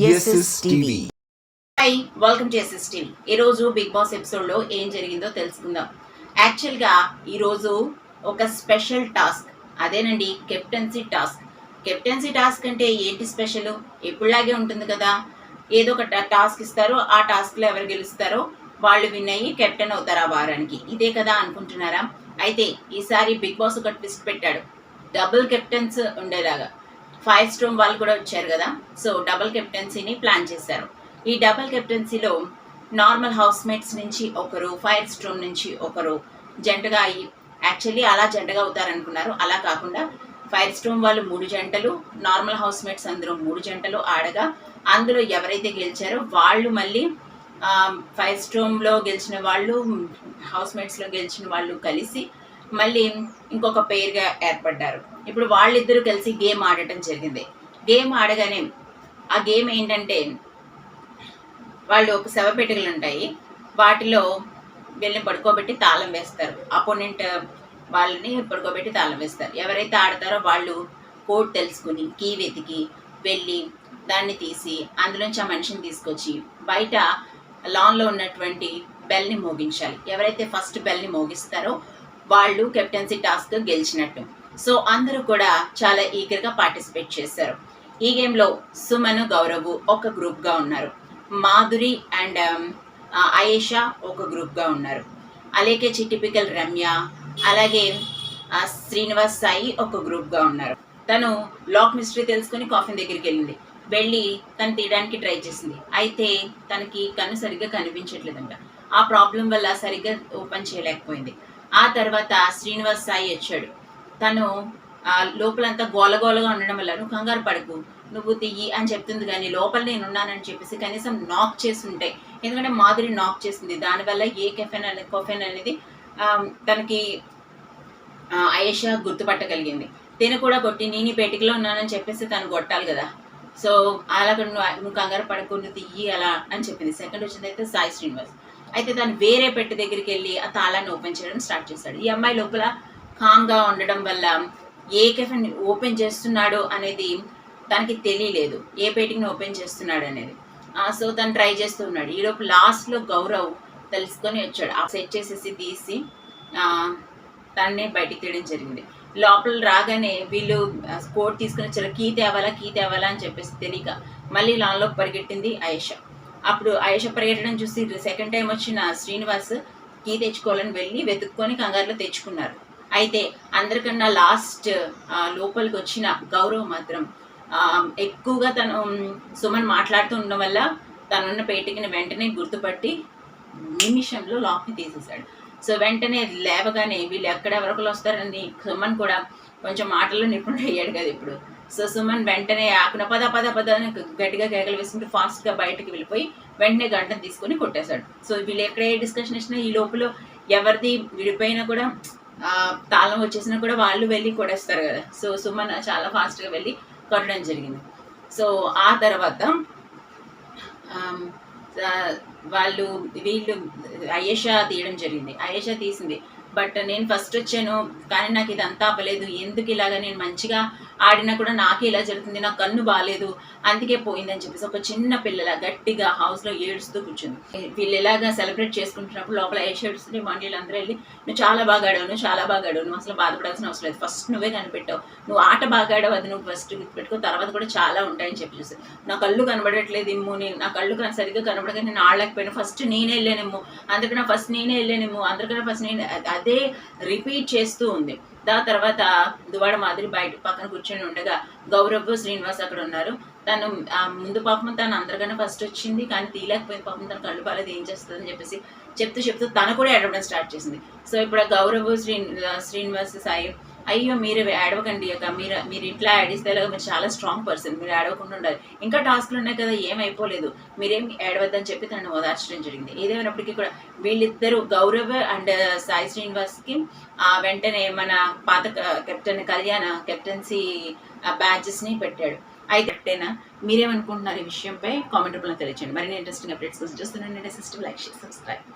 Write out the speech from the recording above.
SS TV. Hi, welcome to SS TV. ఈరోజు Bigg Boss ఎపిసోడ్లో ఏం జరిగిందో తెలుసుకుందాం. యాక్చువల్గా ఈరోజు ఒక స్పెషల్ టాస్క్, అదేనండి కెప్టెన్సీ టాస్క్. కెప్టెన్సీ టాస్క్ అంటే ఏంటి స్పెషల్? ఎప్పుడులాగే ఉంటుంది కదా, ఏదో ఒక టాస్క్ ఇస్తారు, ఆ టాస్క్లో ఎవరు గెలుస్తారో వాళ్ళు విన్ అయ్యి కెప్టెన్ అవుతారు ఆ వారానికి. ఇదే కదా అనుకుంటున్నారా? అయితే ఈసారి బిగ్ బాస్ ఒక ట్విస్ట్ పెట్టాడు, డబుల్ కెప్టెన్స్ ఉండేలాగా. ఫైర్ స్టోమ్ వాళ్ళు కూడా వచ్చారు కదా, సో డబుల్ కెప్టెన్సీని ప్లాన్ చేశారు. ఈ డబుల్ కెప్టెన్సీలో నార్మల్ హౌస్ మేట్స్ నుంచి ఒకరు, ఫైర్ స్టోమ్ నుంచి ఒకరు జంటగా అయ్యి, యాక్చువల్లీ అలా జంటగా అవుతారనుకున్నారు, అలా కాకుండా ఫైర్ స్టోమ్ వాళ్ళు 3 జంటలు, నార్మల్ హౌస్ మేట్స్ అందరూ 3 జంటలు ఆడగా, అందులో ఎవరైతే గెలిచారో వాళ్ళు మళ్ళీ ఫైర్ స్టోమ్లో గెలిచిన వాళ్ళు, హౌస్ మేట్స్లో గెలిచిన వాళ్ళు కలిసి మళ్ళీ ఇంకొక పేరుగా ఏర్పడ్డారు. ఇప్పుడు వాళ్ళిద్దరూ కలిసి గేమ్ ఆడటం జరిగింది. గేమ్ ఆడగానే ఆ గేమ్ ఏంటంటే, వాళ్ళు ఒక శవపెట్టెలు ఉంటాయి, వాటిలో వెళ్ళి పడుకోబెట్టి తాళం వేస్తారు. అపోనెంట్ వాళ్ళని పడుకోబెట్టి తాళం వేస్తారు. ఎవరైతే ఆడతారో వాళ్ళు కోడ్ తెలుసుకుని కీ వెతికి వెళ్ళి దాన్ని తీసి అందులోంచి ఆ మనిషిని తీసుకొచ్చి బయట లాన్లో ఉన్నటువంటి బెల్ని మోగించాలి. ఎవరైతే ఫస్ట్ బెల్ని మోగిస్తారో వాళ్ళు కెప్టెన్సీ టాస్క్ గెలిచినట్టు. సో అందరూ కూడా చాలా ఈగర్గా పార్టిసిపేట్ చేశారు. ఈ గేమ్లో సుమన్, గౌరవ్ ఒక గ్రూప్గా ఉన్నారు, మాధురి అండ్ అయేషా ఒక గ్రూప్గా ఉన్నారు, అలాగే టిపికల్ రమ్య, అలాగే శ్రీనివాస్ సాయి ఒక గ్రూప్గా ఉన్నారు. తను లాక్ మిస్టరీ తెలుసుకుని కాఫీ దగ్గరికి వెళ్ళి తను తీయడానికి ట్రై చేసింది. అయితే తనకి కన్ను సరిగ్గా కనిపించట్లేదంట. ఆ ప్రాబ్లం వల్ల సరిగ్గా ఓపెన్ చేయలేకపోయింది. ఆ తర్వాత శ్రీనివాస్ సాయి వచ్చాడు. తను లోపలంతా గోలగోలగా ఉండడం వల్ల, నువ్వు కంగారు పడకు, నువ్వు తియ్యి అని చెప్తుంది, కానీ లోపల నేను ఉన్నానని చెప్పేసి కనీసం నాక్ చేసి ఉంటాయి. ఎందుకంటే మాధురి నాక్ చేసింది, దానివల్ల ఏ కొఫెన్ అనేది తనకి అయేషా గుర్తుపట్టగలిగింది. తిను కూడా కొట్టి నేను పేటికలో ఉన్నానని చెప్పేసి తను కొట్టాలి కదా, సో అలా నువ్వు కంగారు పడకు, నువ్వు తియ్యి అలా అని చెప్పింది. సెకండ్ వచ్చింది అయితే సాయి శ్రీనివాస్. అయితే తను వేరే పెట్టె దగ్గరికి వెళ్ళి ఆ తాళాన్ని ఓపెన్ చేయడం స్టార్ట్ చేశాడు. ఈ అమ్మాయి లోపల కామ్గా ఉండడం వల్ల ఏ కెఫెన్ ఓపెన్ చేస్తున్నాడో అనేది తనకి తెలియలేదు, ఏ పేటిని ఓపెన్ చేస్తున్నాడు అనేది. సో తను ట్రై చేస్తున్నాడు. ఈ లోపు లాస్ట్లో గౌరవ్ తెలుసుకొని వచ్చాడు. ఆ సెట్ చేసేసి తీసి తననే బయటికి తీయడం జరిగింది. లోపల రాగానే వీళ్ళు కోట్ తీసుకుని వచ్చారు, కీ తేవాలా అని చెప్పేసి తెలియక మళ్ళీ లాన్లోకి పరిగెట్టింది అయేషా. అప్పుడు అయేషా పరిగెట్టడం చూసి సెకండ్ టైం వచ్చిన శ్రీనివాస్ కీ తెచ్చుకోవాలని వెళ్ళి వెతుక్కొని కంగారులో తెచ్చుకున్నారు. అయితే అందరికన్నా లాస్ట్ లోపలికి వచ్చిన గౌరవ్ మాత్రం ఎక్కువగా తను సుమన్ మాట్లాడుతూ ఉండడం వల్ల తనున్న పేటికని వెంటనే గుర్తుపట్టి నిమిషంలో లాక్ని తీసేశాడు. సో వెంటనే లేవగానే వీళ్ళు ఎవరికలు వస్తారని సుమన్ కూడా కొంచెం మాటల్లో నిపుణుడు అయ్యాడు కదా ఇప్పుడు. సో సుమన్ వెంటనే ఆకున పద అని గట్టిగా కేకలు వేసుకుంటూ ఫాస్ట్గా బయటకు వెళ్ళిపోయి వెంటనే గంటను తీసుకొని కొట్టేశాడు. సో వీళ్ళు ఎక్కడే డిస్కషన్ ఇచ్చినా ఈ లోపల ఎవరిది విడిపోయినా కూడా తాళం వచ్చేసినా కూడా వాళ్ళు వెళ్ళి కొట్టేస్తారు కదా. సో సుమన్ చాలా ఫాస్ట్గా వెళ్ళి కొట్టడం జరిగింది. సో ఆ తర్వాత వీళ్ళు అయేషా తీయడం జరిగింది. అయేషా తీసింది, బట్ నేను ఫస్ట్ వచ్చాను కానీ నాకు ఇదంతా అవ్వలేదు, ఎందుకు ఇలాగా, నేను మంచిగా ఆడినా కూడా నాకే ఇలా జరుగుతుంది, నాకు కన్ను బాగాలేదు అందుకే పోయిందని చెప్పేసి ఒక చిన్న పిల్లల గట్టిగా హౌస్లో ఏడుస్తూ కూర్చుంది. వీళ్ళు ఇలాగా సెలబ్రేట్ చేసుకుంటున్నప్పుడు లోపల అయేషా ఏడుస్తుంటే మండీలు అందరూ వెళ్ళి, నువ్వు చాలా బాగా ఆడావు, నువ్వు అసలు బాధపడాల్సిన అవసరం లేదు, ఫస్ట్ నువ్వే కనిపెట్టావు, నువ్వు ఆట బాగా ఆడావు, అది నువ్వు ఫస్ట్ గుర్తుపెట్టుకో, తర్వాత కూడా చాలా ఉంటాయని చెప్పి చూసి, నా కళ్ళు కనబడట్లేదు ఇమ్ము, నా కళ్ళు సరిగ్గా కనబడగా నేను ఆడలేకపోయాను, ఫస్ట్ నేనే వెళ్ళానేమో, అందరికన్నా ఫస్ట్ నేనే అదే రిపీట్ చేస్తూ ఉంది. దాని తర్వాత దువాడ మాదిరి బయట పక్కన కూర్చొని ఉండగా గౌరవ్, శ్రీనివాస్ అక్కడ ఉన్నారు. తను ముందు పాపం తను అందరికన్నా ఫస్ట్ వచ్చింది కానీ తీయలేకపోయింది, పాపం తన కళ్ళు బాగాలేదు, ఏం చేస్తుందని చెప్పేసి చెప్తూ తను కూడా ఏడవడం స్టార్ట్ చేసింది. సో ఇప్పుడు గౌరవ్, శ్రీనివాస్, సాయి, అయ్యో మీరు ఏడవకండి అక్క, మీరు ఇట్లా ఏడిస్తే మీరు చాలా స్ట్రాంగ్ పర్సన్, మీరు ఏడవకుండా ఉండాలి, ఇంకా టాస్క్లు ఉన్నాయి కదా, ఏమైపోలేదు, మీరేం ఏడవద్దని చెప్పి తనను ఓదార్చడం జరిగింది. ఏదేమైనప్పటికీ కూడా వీళ్ళిద్దరూ గౌరవ్ అండ్ సాయి శ్రీనివాస్కి వెంటనే మన పాత కెప్టెన్ కళ్యాణ కెప్టెన్సీ బ్యాచెస్ని పెట్టాడు. అయితే మీరేమనుకుంటున్నారు ఈ విషయంపై కామెంట్ రూపంలో తెలియచేయండి. మరిన్ని ఇంట్రెస్టింగ్ అప్డేట్స్ కోసం చూస్తున్నాను. Like, share, subscribe.